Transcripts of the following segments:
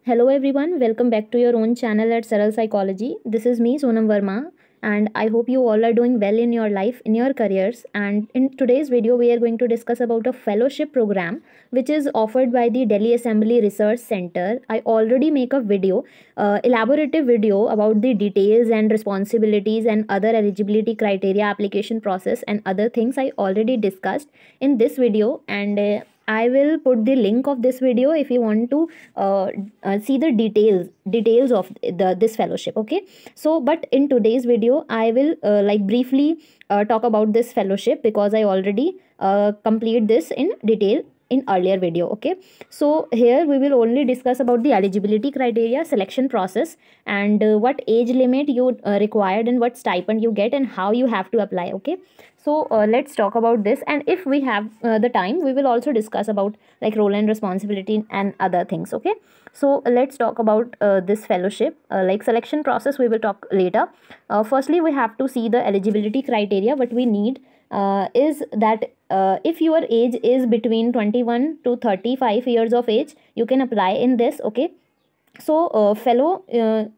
Hello everyone, welcome back to your own channel at Saral Psychology. This is me Sonam Verma and I hope you all are doing well in your life, in your careers. And in today's video we are going to discuss about a fellowship program which is offered by the Delhi Assembly Research Center. I already make a video, elaborative video about the details and responsibilities and other eligibility criteria, application process and other things I already discussed in this video, and I will put the link of this video if you want to see the details of this fellowship. Okay, so but in today's video I will briefly talk about this fellowship because I already complete this in detail in earlier video. Okay, so here we will only discuss about the eligibility criteria, selection process, and what age limit you required and what stipend you get and how you have to apply. Okay, so let's talk about this, and if we have the time we will also discuss about like role and responsibility and other things. Okay, so let's talk about this fellowship, like selection process we will talk later. Firstly we have to see the eligibility criteria. What we need is that if your age is between 21 to 35 years of age, you can apply in this. Okay, so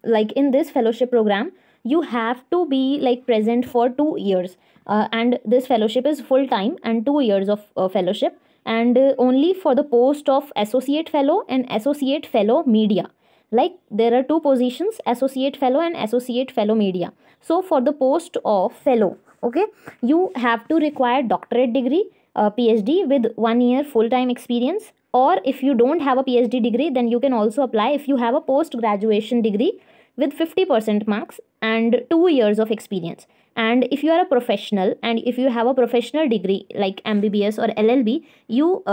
like in this fellowship program you have to be like present for 2 years, and this fellowship is full time and 2 years of fellowship, and only for the post of associate fellow and associate fellow media. Like there are two positions, associate fellow and associate fellow media. So for the post of fellow, okay, you have to require doctorate degree, PhD with 1 year full-time experience, or if you don't have a PhD degree then you can also apply if you have a post graduation degree with 50% marks and 2 years of experience. And if you are a professional and if you have a professional degree like MBBS or LLB, you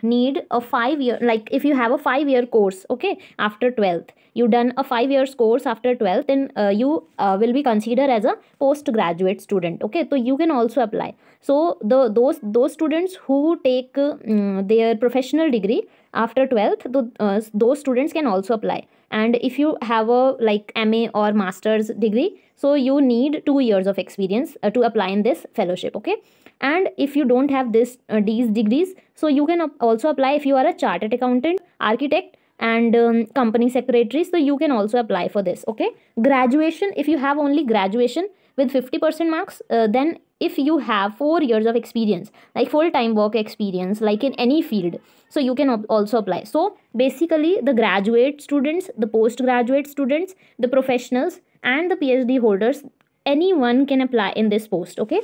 need a 5 year, like if you have a 5 year course, okay, after 12th you done a 5 years course after 12th, then you will be considered as a postgraduate student. Okay, so you can also apply. So those students who take their professional degree after 12th, those students can also apply. And if you have a like MA or master's degree, so you need 2 years of experience to apply in this fellowship. Okay, and if you don't have these degrees, so you can also apply if you are a chartered accountant, architect and company secretary, so you can also apply for this. Okay, graduation, if you have only graduation with 50% marks, then if you have 4 years of experience like full-time work experience like in any field, so you can also apply. So basically the graduate students, the postgraduate students, the professionals and the PhD holders, anyone can apply in this post. Okay,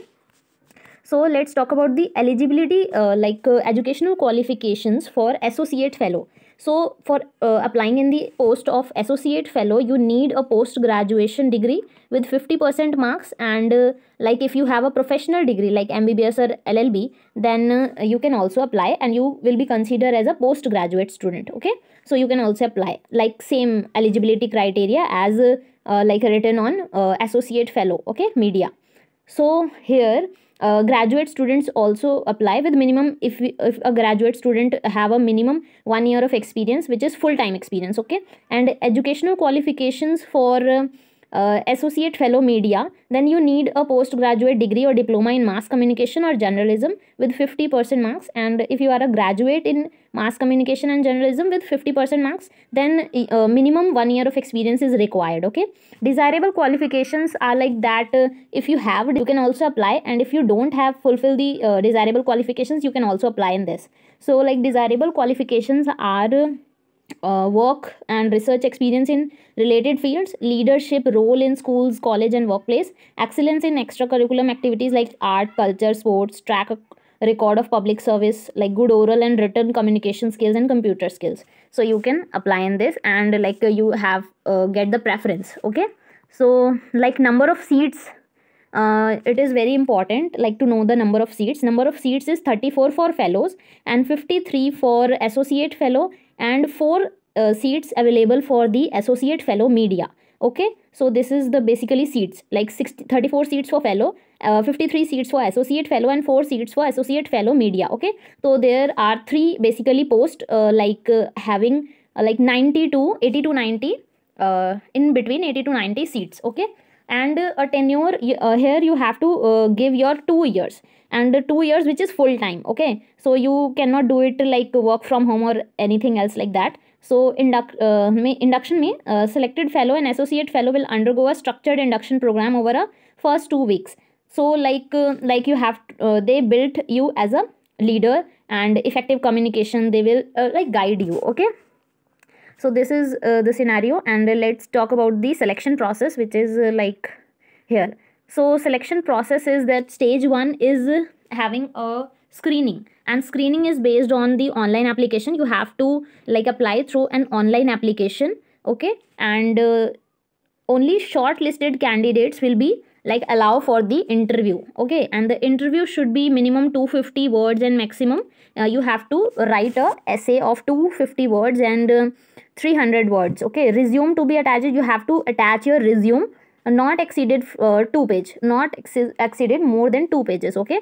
so let's talk about the eligibility, educational qualifications for associate fellow. So for applying in the post of associate fellow, you need a post graduation degree with 50% marks, and like if you have a professional degree like MBBS or LLB, then you can also apply and you will be considered as a postgraduate student. Okay, so you can also apply like same eligibility criteria as like written on associate fellow, okay, media. So here graduate students also apply with minimum, if a graduate student have a minimum 1 year of experience which is full-time experience. Okay, and educational qualifications for associate fellow media, then you need a postgraduate degree or diploma in mass communication or journalism with 50% marks. And if you are a graduate in mass communication and journalism with 50% marks, then minimum 1 year of experience is required. Okay, desirable qualifications are like that, if you have, you can also apply, and if you don't have fulfill the desirable qualifications, you can also apply in this. So like desirable qualifications are work and research experience in related fields, leadership role in schools, college and workplace, excellence in extracurriculum activities like art, culture, sports, track record of public service, like good oral and written communication skills and computer skills. So you can apply in this, and like you have get the preference. Okay, so like number of seats, it is very important like to know the number of seats. Number of seats is 34 for fellows and 53 for associate fellow, and 4 seats available for the associate fellow media. Okay, so this is the basically seats like 34 seats for fellow, 53 seats for associate fellow and 4 seats for associate fellow media. Okay, so there are 3 basically post having like 90 to 80 to 90, in between 80 to 90 seats. Okay, and a tenure, here you have to give your 2 years, and 2 years which is full time. Okay, so you cannot do it like work from home or anything else like that. So induction में selected fellow and associate fellow will undergo a structured induction program over a first 2 weeks. So like you have they built you as a leader, and effective communication they will like guide you. Okay, so this is the scenario, and let's talk about the selection process, which is like here. So selection process is that stage 1 is having a screening, and screening is based on the online application. You have to like apply through an online application. Okay, and only shortlisted candidates will be like allow for the interview. Okay, and the interview should be minimum 250 words, and maximum you have to write a essay of 250 words and 300 words. Okay, resume to be attached, you have to attach your resume not exceeded 2 page, not exceeded more than 2 pages. Okay,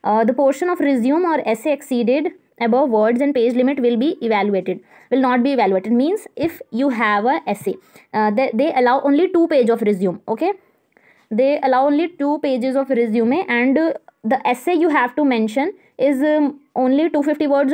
the portion of resume or essay exceeded above words and page limit will not be evaluated. Means if you have a essay, they allow only 2 page of resume. Okay, they allow only 2 pages of resume, and the essay you have to mention is only 250 words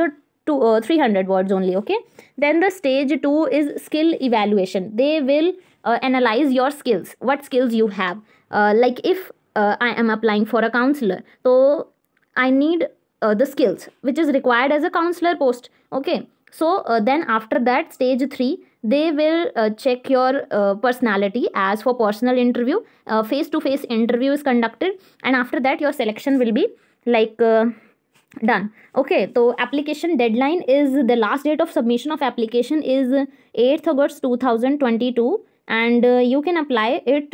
or 300 words only. Okay, then the stage 2 is skill evaluation. They will analyze your skills, what skills you have. Like if I am applying for a counselor, so I need the skills which is required as a counselor post. Okay, so then after that, stage 3, they will check your personality. As for personal interview, face to face interview is conducted, and after that your selection will be like done. Okay, so application deadline is, the last date of submission of application is 8th August 2022, and you can apply it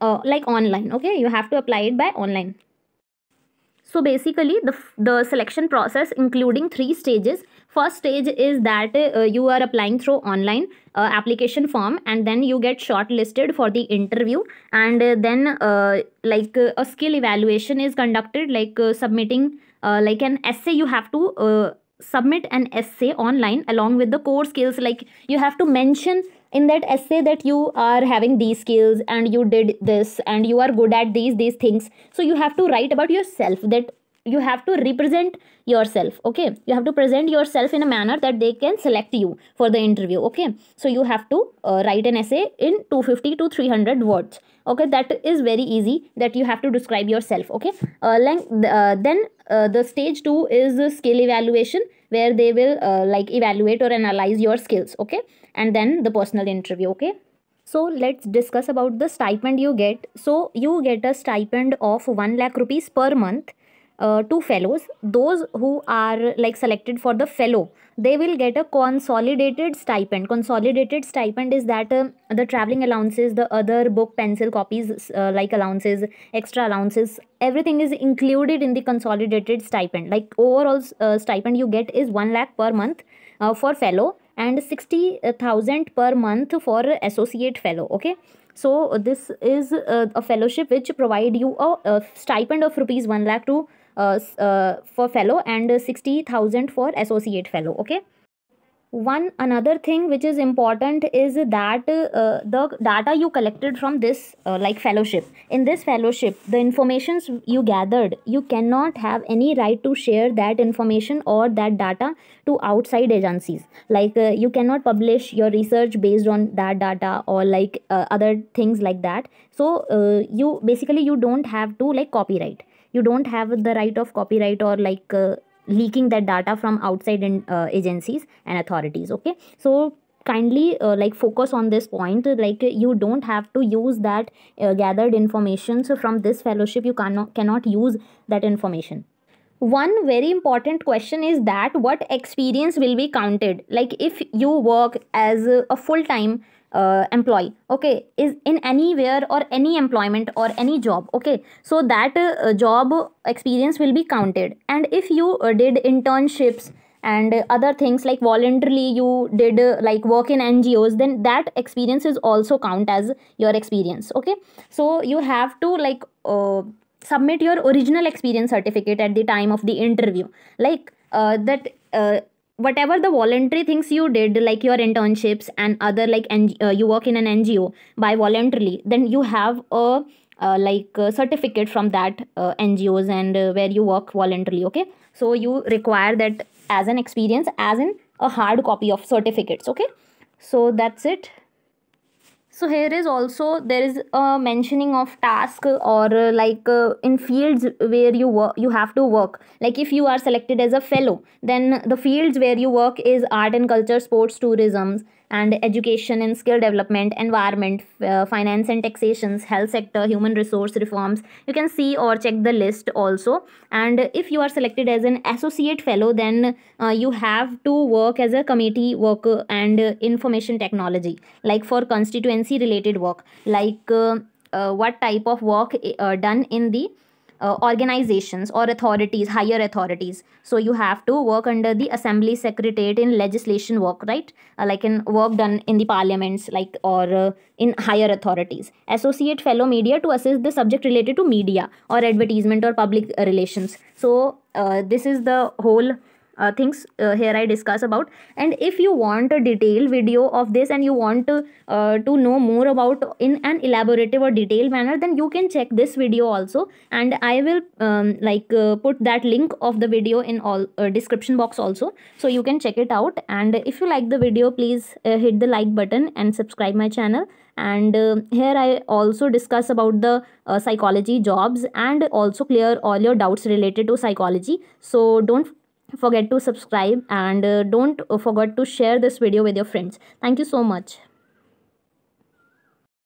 like online. Okay, you have to apply it by online. So basically the selection process including 3 stages. First stage is that you are applying through online application form, and then you get shortlisted for the interview, and then a skill evaluation is conducted, like submitting like an essay. You have to submit an essay online along with the core skills. Like you have to mention in that essay that you are having these skills and you did this and you are good at these things. So you have to write about yourself, that you have to represent yourself. Okay, you have to present yourself in a manner that they can select you for the interview. Okay, so you have to write an essay in 250 to 300 words. Okay, that is very easy, that you have to describe yourself. Okay, then the stage 2 is the skill evaluation, where they will like evaluate or analyze your skills. Okay, and then the personal interview. Okay, so let's discuss about the stipend you get. So you get a stipend of 1 lakh rupees per month to fellows. Those who are like selected for the fellow, they will get a consolidated stipend. Consolidated stipend is that the traveling allowances, the other book pencil copies like allowances, extra allowances, everything is included in the consolidated stipend. Like overall stipend you get is 1 lakh per month for fellow, and 60,000 per month for associate fellow. Okay, so this is a fellowship which provide you a stipend of rupees 1 lakh to for fellow, and 60,000 for associate fellow. Okay, one another thing which is important is that the data you collected from this like fellowship, in this fellowship, the informations you gathered, you cannot have any right to share that information or that data to outside agencies. Like you cannot publish your research based on that data, or like other things like that. So you basically, you don't have to like copyright, you don't have the right of copyright or like leaking that data from outside agencies and authorities. Okay, so kindly like focus on this point, like you don't have to use that gathered information. So from this fellowship you cannot use that information. One very important question is that what experience will be counted. Like if you work as a full-time employee, okay, is in anywhere or any employment or any job. Okay, so that job experience will be counted. And if you did internships and other things, like voluntarily you did like work in NGOs, then that experience is also count as your experience. Okay, so you have to like submit your original experience certificate at the time of the interview. Like that whatever the voluntary things you did, like your internships and other like you work in an NGO by voluntarily, then you have a certificate from that NGOs and where you work voluntarily. Okay, so you require that as an experience, as in a hard copy of certificates. Okay, so that's it. So here is also there is a mentioning of task, or in fields where you work, you have to work. Like if you are selected as a fellow, then the fields where you work is art and culture, sports, tourism, and education and skill development, environment, finance and taxations, health sector, human resource reforms. You can see or check the list also. And if you are selected as an associate fellow, then you have to work as a committee worker and information technology, like for constituency related work, what type of work done in the organizations or authorities, higher authorities. So you have to work under the assembly secretariat in legislation work, right? Like in work done in the parliaments, like, or in higher authorities. Associate fellow media, to assist the subject related to media or advertisement or public relations. So this is the whole things here I discuss about. And if you want a detailed video of this, and you want to know more about in an elaborative or detailed manner, then you can check this video also, and I will put that link of the video in all description box also, so you can check it out. And if you like the video, please hit the like button and subscribe my channel. And here I also discuss about the psychology jobs, and also clear all your doubts related to psychology. So don't forget to subscribe, and don't forget to share this video with your friends. Thank you so much.